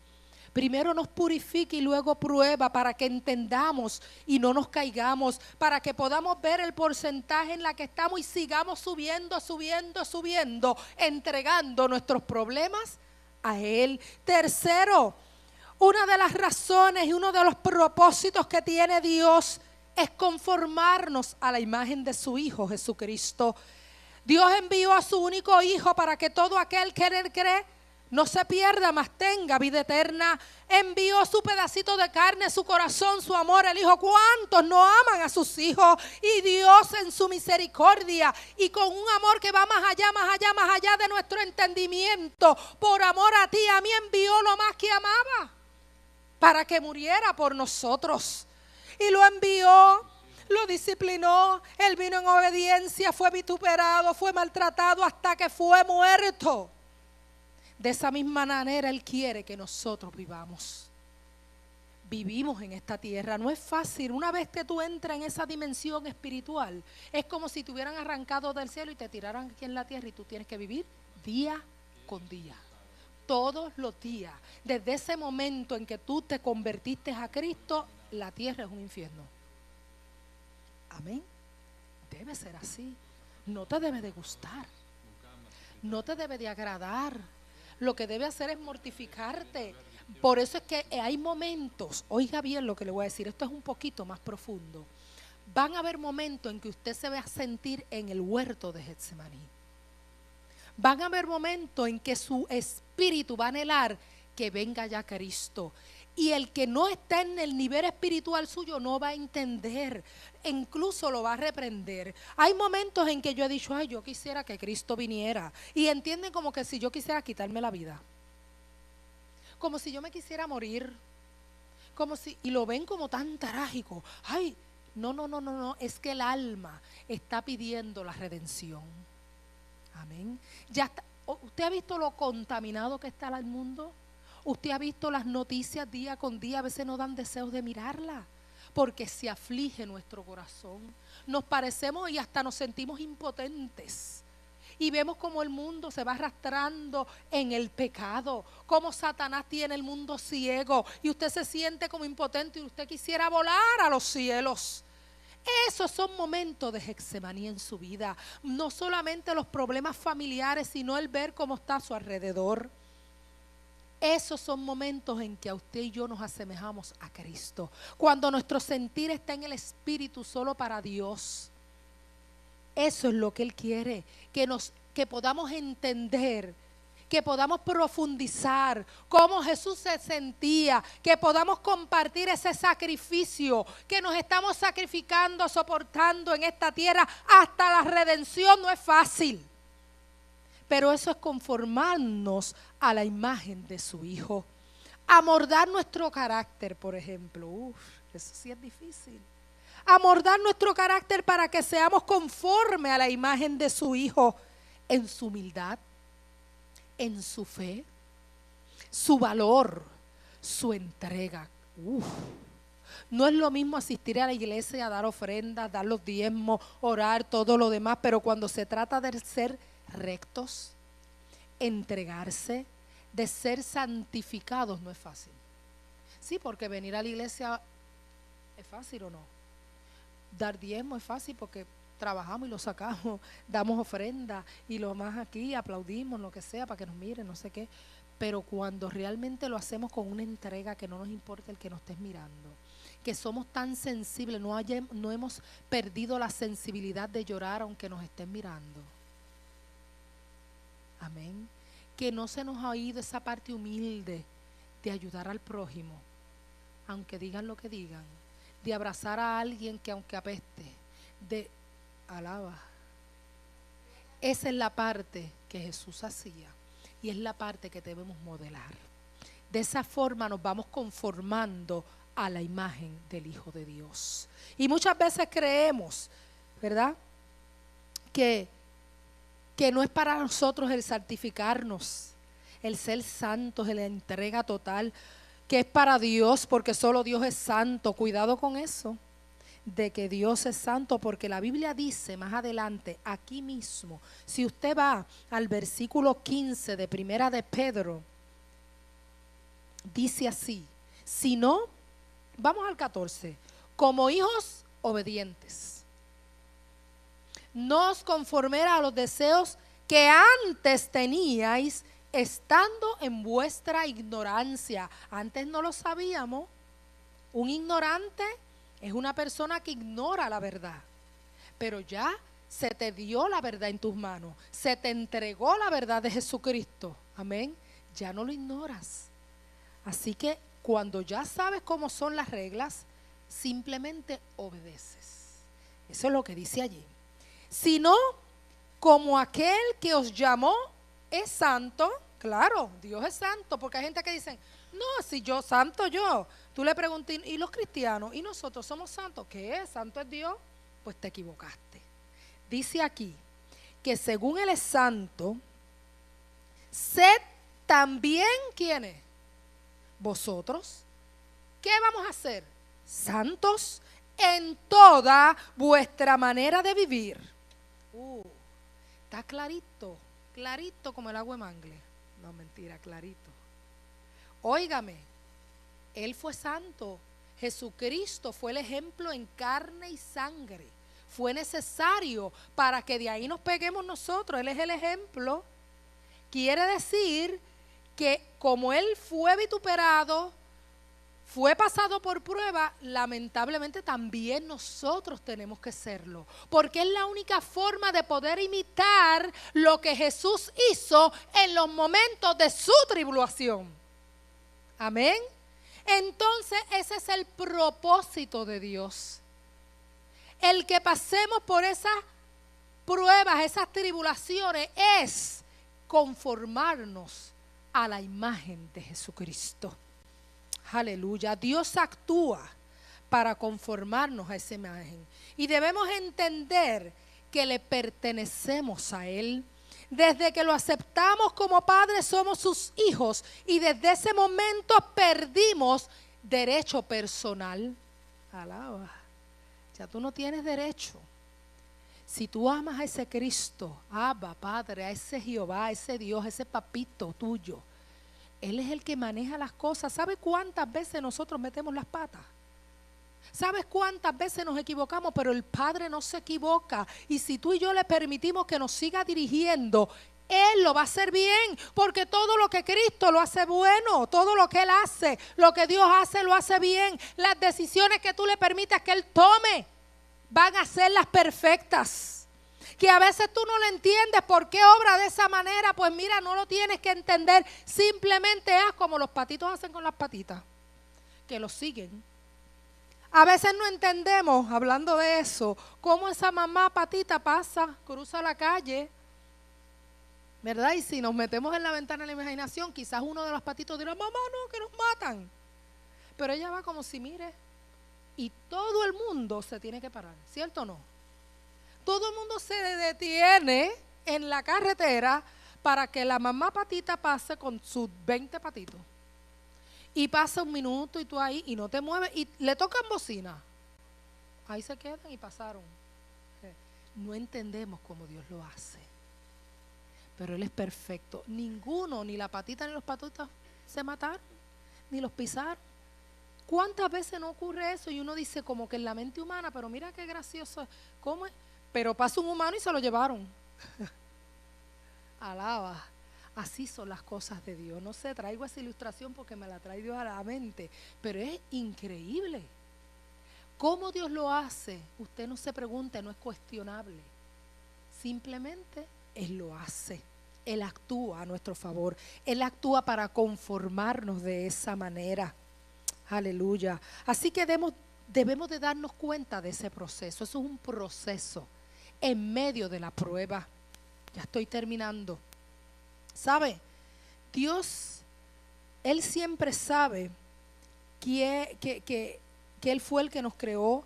Primero nos purifica y luego prueba para que entendamos y no nos caigamos, para que podamos ver el porcentaje en la que estamos y sigamos subiendo, entregando nuestros problemas a Él. Tercero, una de las razones y uno de los propósitos que tiene Dios es conformarnos a la imagen de su Hijo Jesucristo. Dios envió a su único Hijo para que todo aquel que en Él cree no se pierda, mas tenga vida eterna. Envió su pedacito de carne, su corazón, su amor. Él dijo, ¿cuántos no aman a sus hijos? Y Dios en su misericordia y con un amor que va más allá de nuestro entendimiento, por amor a ti, a mí envió lo más que amaba, para que muriera por nosotros. Y lo envió, lo disciplinó, Él vino en obediencia, fue vituperado, fue maltratado hasta que fue muerto. De esa misma manera Él quiere que nosotros vivamos. Vivimos en esta tierra, no es fácil. Una vez que tú entras en esa dimensión espiritual, es como si te hubieran arrancado del cielo y te tiraran aquí en la tierra, y tú tienes que vivir día con día, todos los días. Desde ese momento en que tú te convertiste a Cristo, la tierra es un infierno. Amén. Debe ser así. No te debe de gustar, no te debe de agradar. Lo que debe hacer es mortificarte. Por eso es que hay momentos, oiga bien lo que le voy a decir, esto es un poquito más profundo. Van a haber momentos en que usted se va a sentir en el huerto de Getsemaní. Van a haber momentos en que su espíritu va a anhelar que venga ya Cristo. Y el que no está en el nivel espiritual suyo no va a entender, incluso lo va a reprender. Hay momentos en que yo he dicho, ay, yo quisiera que Cristo viniera. Y entienden como que si yo quisiera quitarme la vida. Como si yo me quisiera morir. Y lo ven como tan trágico. Ay, no, es que el alma está pidiendo la redención. Amén. Ya está. ¿Usted ha visto lo contaminado que está el mundo? Usted ha visto las noticias día con día, a veces nos dan deseos de mirarla, porque se aflige nuestro corazón. Nos parecemos y hasta nos sentimos impotentes. Y vemos como el mundo se va arrastrando en el pecado, como Satanás tiene el mundo ciego y usted se siente como impotente y usted quisiera volar a los cielos. Esos son momentos de Getsemaní en su vida. No solamente los problemas familiares, sino el ver cómo está a su alrededor. Esos son momentos en que a usted y yo nos asemejamos a Cristo. Cuando nuestro sentir está en el Espíritu solo para Dios. Eso es lo que Él quiere, que podamos entender, que podamos profundizar cómo Jesús se sentía, que podamos compartir ese sacrificio que nos estamos sacrificando, soportando en esta tierra. Hasta la redención no es fácil. Pero eso es conformarnos a la imagen de su Hijo. Amordar nuestro carácter, por ejemplo. Eso sí es difícil. Amordar nuestro carácter para que seamos conforme a la imagen de su Hijo en su humildad, en su fe, su valor, su entrega. No es lo mismo asistir a la iglesia, a dar ofrendas, dar los diezmos, orar, todo lo demás, pero cuando se trata de ser rectos, entregarse, de ser santificados, no es fácil. Sí, porque venir a la iglesia es fácil o no. Dar diezmo es fácil porque trabajamos y lo sacamos, damos ofrenda y lo más aquí aplaudimos, lo que sea, para que nos miren, no sé qué. Pero cuando realmente lo hacemos con una entrega que no nos importa el que nos estés mirando, que somos tan sensibles, no hemos perdido la sensibilidad de llorar aunque nos estén mirando. Amén. Que no se nos ha oído esa parte humilde de ayudar al prójimo, aunque digan lo que digan, de abrazar a alguien que aunque apeste, de alaba. Esa es la parte que Jesús hacía y es la parte que debemos modelar. De esa forma nos vamos conformando a la imagen del Hijo de Dios. Y muchas veces creemos, ¿verdad?, que no es para nosotros el santificarnos, el ser santos, la entrega total, que es para Dios, porque solo Dios es santo. Cuidado con eso, de que Dios es santo, porque la Biblia dice más adelante, aquí mismo, si usted va al versículo 15 de Primera de Pedro, dice así, si no, vamos al 14, como hijos obedientes. No os conforméis a los deseos que antes teníais estando en vuestra ignorancia. Antes no lo sabíamos. Un ignorante es una persona que ignora la verdad. Pero ya se te dio la verdad en tus manos. Se te entregó la verdad de Jesucristo. Amén. Ya no lo ignoras. Así que cuando ya sabes cómo son las reglas, simplemente obedeces. Eso es lo que dice allí. Sino como aquel que os llamó es santo. Claro, Dios es santo, porque hay gente que dice, no, si yo, santo yo. Tú le preguntas, ¿y los cristianos? ¿Y nosotros somos santos? ¿Qué es? ¿Santo es Dios? Pues te equivocaste. Dice aquí, que según Él es santo, sed también, ¿quiénes? Vosotros. ¿Qué vamos a hacer? Santos en toda vuestra manera de vivir. Está clarito, clarito como el agua de mangle. No, mentira, clarito. Óigame, Él fue santo. Jesucristo fue el ejemplo en carne y sangre. Fue necesario para que de ahí nos peguemos nosotros. Él es el ejemplo. Quiere decir que como Él fue vituperado, fue pasado por prueba, lamentablemente también nosotros tenemos que serlo, porque es la única forma de poder imitar lo que Jesús hizo en los momentos de su tribulación. Amén. Entonces ese es el propósito de Dios, el que pasemos por esas pruebas, esas tribulaciones, es conformarnos a la imagen de Jesucristo. Aleluya. Dios actúa para conformarnos a esa imagen. Y debemos entender que le pertenecemos a Él. Desde que lo aceptamos como Padre, somos sus hijos. Y desde ese momento perdimos derecho personal. Alaba. Ya tú no tienes derecho. Si tú amas a ese Cristo, Abba, Padre, a ese Jehová, a ese Dios, a ese papito tuyo, Él es el que maneja las cosas. ¿Sabe cuántas veces nosotros metemos las patas? ¿Sabes cuántas veces nos equivocamos? Pero el Padre no se equivoca. Y si tú y yo le permitimos que nos siga dirigiendo, Él lo va a hacer bien. Porque todo lo que Cristo lo hace bueno. Todo lo que Él hace, lo que Dios hace, lo hace bien. Las decisiones que tú le permitas que Él tome van a ser las perfectas. Que a veces tú no lo entiendes por qué obra de esa manera. Pues mira, no lo tienes que entender. Simplemente haz como los patitos hacen con las patitas, que los siguen. A veces no entendemos, hablando de eso, cómo esa mamá patita pasa, cruza la calle, ¿verdad? Y si nos metemos en la ventana de la imaginación, quizás uno de los patitos dirá, mamá, no, que nos matan. Pero ella va como si mire, y todo el mundo se tiene que parar, ¿cierto o no? Todo el mundo se detiene en la carretera para que la mamá patita pase con sus 20 patitos. Y pasa un minuto y tú ahí y no te mueves y le tocan bocina. Ahí se quedan y pasaron. No entendemos cómo Dios lo hace. Pero Él es perfecto. Ninguno, ni la patita ni los patitos se mataron, ni los pisaron. ¿Cuántas veces no ocurre eso? Y uno dice como que en la mente humana, pero mira qué gracioso. ¿Cómo es? Pero pasa un humano y se lo llevaron. Alaba. Así son las cosas de Dios. No sé, traigo esa ilustración porque me la trae Dios a la mente. Pero es increíble. ¿Cómo Dios lo hace? Usted no se pregunte, no es cuestionable. Simplemente Él lo hace. Él actúa a nuestro favor. Él actúa para conformarnos de esa manera. Aleluya. Así que debemos de darnos cuenta de ese proceso. Eso es un proceso en medio de la prueba. Ya estoy terminando. ¿Sabe? Dios, Él siempre sabe que Él fue el que nos creó.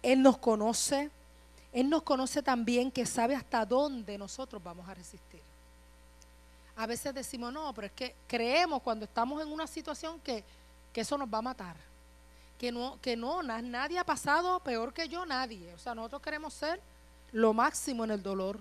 Él nos conoce. Él nos conoce también, que sabe hasta dónde nosotros vamos a resistir. A veces decimos, no, pero es que creemos cuando estamos en una situación que eso nos va a matar. Que no, nadie ha pasado peor que yo, nadie. O sea, nosotros queremos ser lo máximo en el dolor.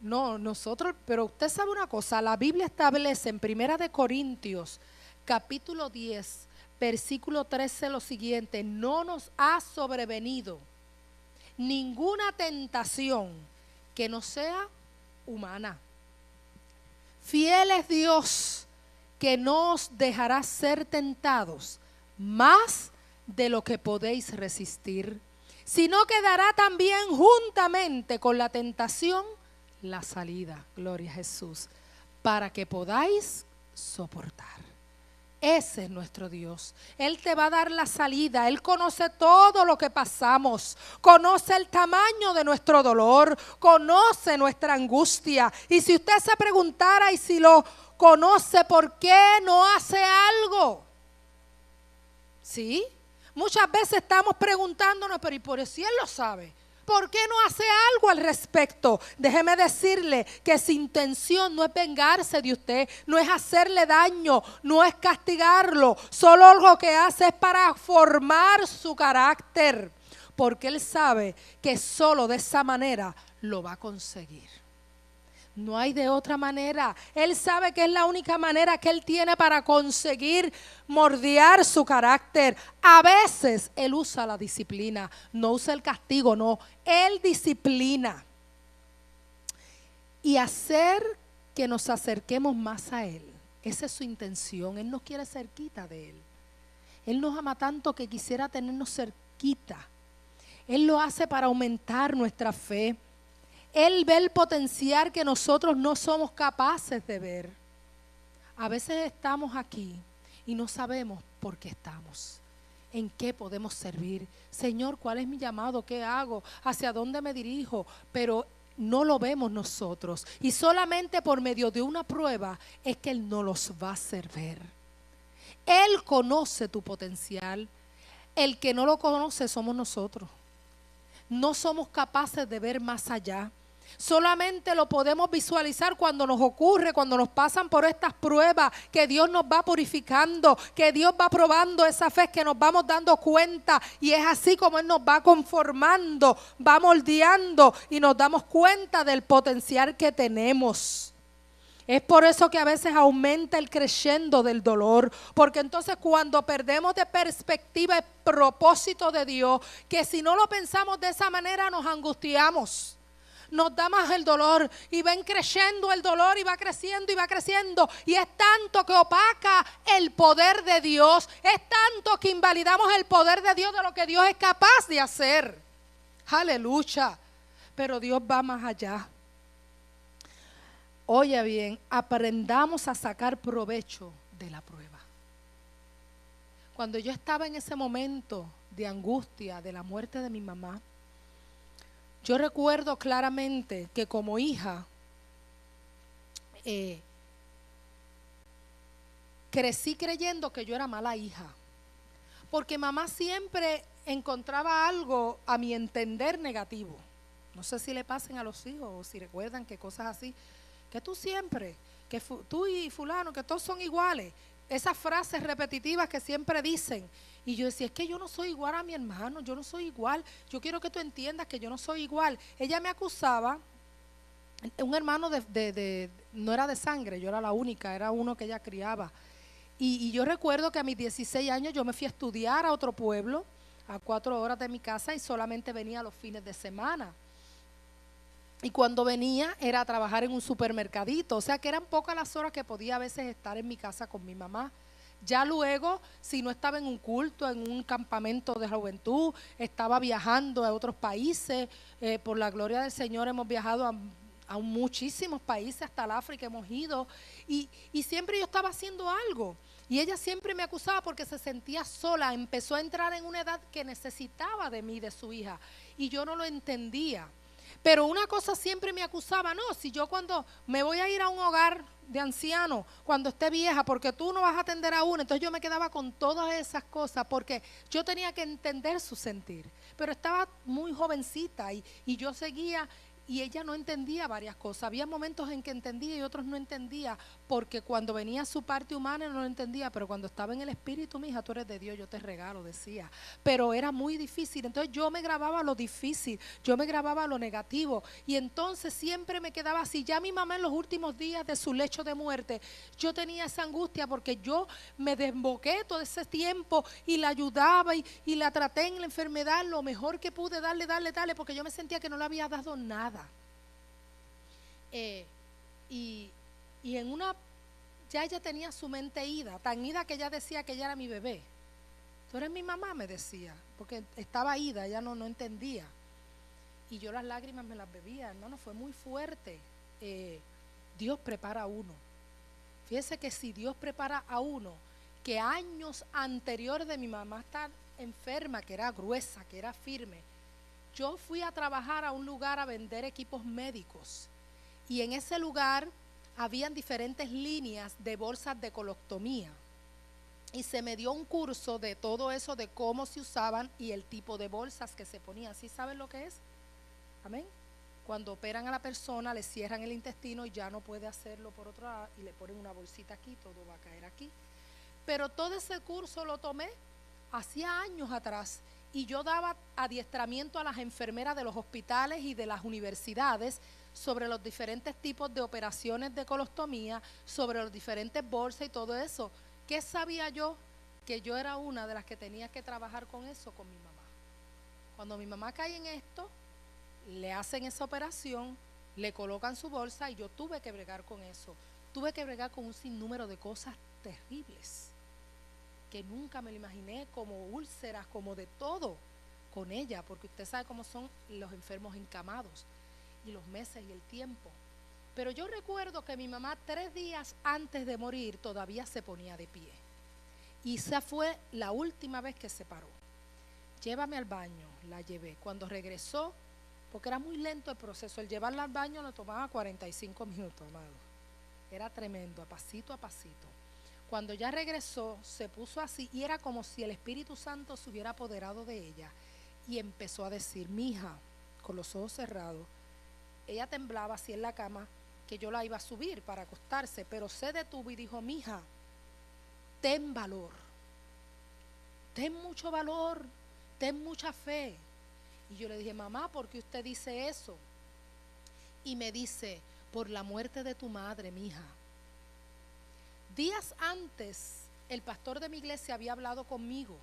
No, nosotros, pero usted sabe una cosa, la Biblia establece en 1 Corintios, capítulo 10, versículo 13, lo siguiente: no nos ha sobrevenido ninguna tentación que no sea humana. Fiel es Dios, que no os dejará ser tentados más de lo que podéis resistir, sino que dará también juntamente con la tentación la salida, gloria a Jesús, para que podáis soportar. Ese es nuestro Dios. Él te va a dar la salida. Él conoce todo lo que pasamos. Conoce el tamaño de nuestro dolor. Conoce nuestra angustia. Y si usted se preguntara, y si lo conoce, ¿por qué no hace algo? ¿Sí? Muchas veces estamos preguntándonos, pero ¿y por eso si Él lo sabe? ¿Por qué no hace algo al respecto? Déjeme decirle que su intención no es vengarse de usted, no es hacerle daño, no es castigarlo. Solo lo que hace es para formar su carácter, porque Él sabe que solo de esa manera lo va a conseguir. No hay de otra manera. Él sabe que es la única manera que Él tiene para conseguir moldear su carácter. A veces Él usa la disciplina, no usa el castigo, no. Él disciplina. Y hacer que nos acerquemos más a Él. Esa es su intención. Él nos quiere cerquita de Él. Él nos ama tanto que quisiera tenernos cerquita. Él lo hace para aumentar nuestra fe. Él ve el potencial que nosotros no somos capaces de ver. A veces estamos aquí y no sabemos por qué estamos. ¿En qué podemos servir? Señor, ¿cuál es mi llamado? ¿Qué hago? ¿Hacia dónde me dirijo? Pero no lo vemos nosotros. Y solamente por medio de una prueba es que Él nos los va a hacer ver. Él conoce tu potencial. El que no lo conoce somos nosotros. No somos capaces de ver más allá. Solamente lo podemos visualizar cuando nos ocurre, cuando nos pasan por estas pruebas, que Dios nos va purificando, que Dios va probando esa fe, que nos vamos dando cuenta, y es así como Él nos va conformando, va moldeando y nos damos cuenta del potencial que tenemos. Es por eso que a veces aumenta el creciendo del dolor, porque entonces cuando perdemos de perspectiva el propósito de Dios, que si no lo pensamos de esa manera nos angustiamos. Nos da más el dolor y ven creciendo el dolor y va creciendo y es tanto que opaca el poder de Dios, es tanto que invalidamos el poder de Dios, de lo que Dios es capaz de hacer. Aleluya. Pero Dios va más allá. Oye bien, aprendamos a sacar provecho de la prueba. Cuando yo estaba en ese momento de angustia de la muerte de mi mamá, yo recuerdo claramente que como hija crecí creyendo que yo era mala hija, porque mamá siempre encontraba algo a mi entender negativo. No sé si le pasen a los hijos o si recuerdan que cosas así, que tú siempre, que tú y fulano, que todos son iguales. Esas frases repetitivas que siempre dicen. Y yo decía, es que yo no soy igual a mi hermano, yo no soy igual, yo quiero que tú entiendas que yo no soy igual. Ella me acusaba, un hermano no era de sangre, yo era la única, era uno que ella criaba. Y yo recuerdo que a mis 16 años yo me fui a estudiar a otro pueblo, a 4 horas de mi casa, y solamente venía los fines de semana. Y cuando venía era a trabajar en un supermercadito, o sea que eran pocas las horas que podía a veces estar en mi casa con mi mamá. Ya luego, si no estaba en un culto, en un campamento de juventud, estaba viajando a otros países. Por la gloria del Señor hemos viajado a muchísimos países, hasta el África hemos ido. Y siempre yo estaba haciendo algo. Y ella siempre me acusaba porque se sentía sola. Empezó a entrar en una edad que necesitaba de mí, de su hija. Y yo no lo entendía. Pero una cosa siempre me acusaba, no, si yo cuando me voy a ir a un hogar de ancianos, cuando esté vieja, porque tú no vas a atender a uno, entonces yo me quedaba con todas esas cosas, porque yo tenía que entender su sentir, pero estaba muy jovencita y yo seguía, y ella no entendía varias cosas. Había momentos en que entendía y otros no entendía, porque cuando venía su parte humana no lo entendía, pero cuando estaba en el espíritu, mi hija, tú eres de Dios, yo te regalo, decía. Pero era muy difícil, entonces yo me grababa lo difícil, yo me grababa lo negativo, y entonces siempre me quedaba así. Ya mi mamá en los últimos días de su lecho de muerte, yo tenía esa angustia porque yo me desboqué todo ese tiempo y la ayudaba y la traté en la enfermedad lo mejor que pude, darle, porque yo me sentía que no le había dado nada. Y en una, ya ella tenía su mente ida, tan ida que ella decía que ella era mi bebé. Tú eres mi mamá, me decía, porque estaba ida, ella no entendía. Y yo las lágrimas me las bebía, hermano, fue muy fuerte. Dios prepara a uno. Fíjese que si Dios prepara a uno, que años anteriores de mi mamá estar enferma, que era gruesa, que era firme, yo fui a trabajar a un lugar a vender equipos médicos, y en ese lugar habían diferentes líneas de bolsas de colostomía, y se me dio un curso de todo eso, de cómo se usaban y el tipo de bolsas que se ponían. ¿Sí saben lo que es? Amén. Cuando operan a la persona, le cierran el intestino y ya no puede hacerlo por otro lado, y le ponen una bolsita aquí, todo va a caer aquí. Pero todo ese curso lo tomé hacía años atrás, y yo daba adiestramiento a las enfermeras de los hospitales y de las universidades sobre los diferentes tipos de operaciones de colostomía, sobre los diferentes bolsas y todo eso. ¿Qué sabía yo? Que yo era una de las que tenía que trabajar con eso con mi mamá. Cuando mi mamá cae en esto, le hacen esa operación, le colocan su bolsa y yo tuve que bregar con eso. tuve que bregar con un sinnúmero de cosas terribles que nunca me lo imaginé, como úlceras, como de todo con ella, porque usted sabe cómo son los enfermos encamados y los meses y el tiempo. Pero yo recuerdo que mi mamá 3 días antes de morir todavía se ponía de pie. Y esa fue la última vez que se paró. Llévame al baño, la llevé. Cuando regresó, porque era muy lento el proceso, el llevarla al baño le tomaba 45 minutos, amado. Era tremendo, a pasito a pasito. Cuando ya regresó, se puso así y era como si el Espíritu Santo se hubiera apoderado de ella y empezó a decir, mija, con los ojos cerrados. Ella temblaba así en la cama, que yo la iba a subir para acostarse, pero se detuvo y dijo, mija, ten valor, ten mucho valor, ten mucha fe. Y yo le dije, mamá, ¿por qué usted dice eso? Y me dice, por la muerte de tu madre, mija. Días antes, el pastor de mi iglesia había hablado conmigo,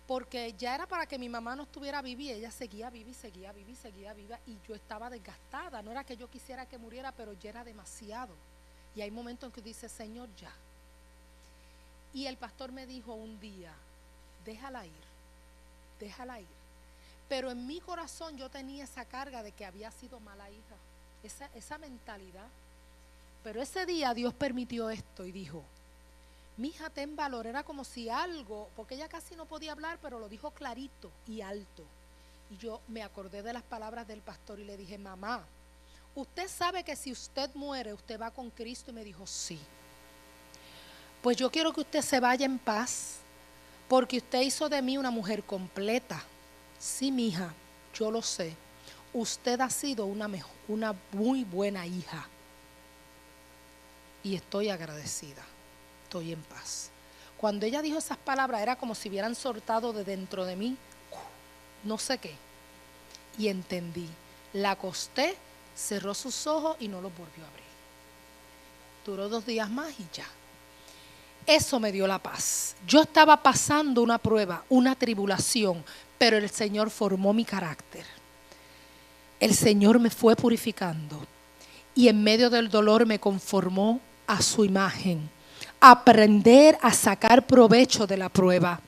porque ya era para que mi mamá no estuviera viva y ella seguía viva y seguía viva y seguía viva y yo estaba desgastada. No era que yo quisiera que muriera, pero ya era demasiado. Y hay momentos en que dice, Señor, ya. Y el pastor me dijo un día, déjala ir, déjala ir. Pero en mi corazón yo tenía esa carga de que había sido mala hija, esa mentalidad. Pero ese día Dios permitió esto y dijo, mija, ten valor. Era como si algo, porque ella casi no podía hablar, pero lo dijo clarito y alto. Y yo me acordé de las palabras del pastor y le dije, mamá, ¿usted sabe que si usted muere, usted va con Cristo? Y me dijo, sí. Pues yo quiero que usted se vaya en paz, porque usted hizo de mí una mujer completa. Sí, mija, yo lo sé. Usted ha sido una muy buena hija. Y estoy agradecida. Estoy en paz. Cuando ella dijo esas palabras era como si hubieran soltado de dentro de mí no sé qué, y entendí. La acosté, cerró sus ojos y no los volvió a abrir. Duró 2 días más y ya. Eso me dio la paz. Yo estaba pasando una prueba, una tribulación, pero el Señor formó mi carácter. El Señor me fue purificando y en medio del dolor me conformó a su imagen. Aprender a sacar provecho de la prueba.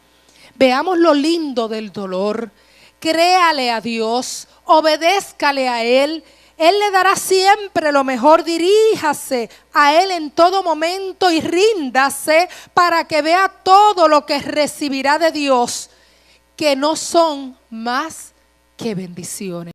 Veamos lo lindo del dolor. Créale a Dios, obedézcale a Él. Él le dará siempre lo mejor. Diríjase a Él en todo momento y ríndase para que vea todo lo que recibirá de Dios, que no son más que bendiciones.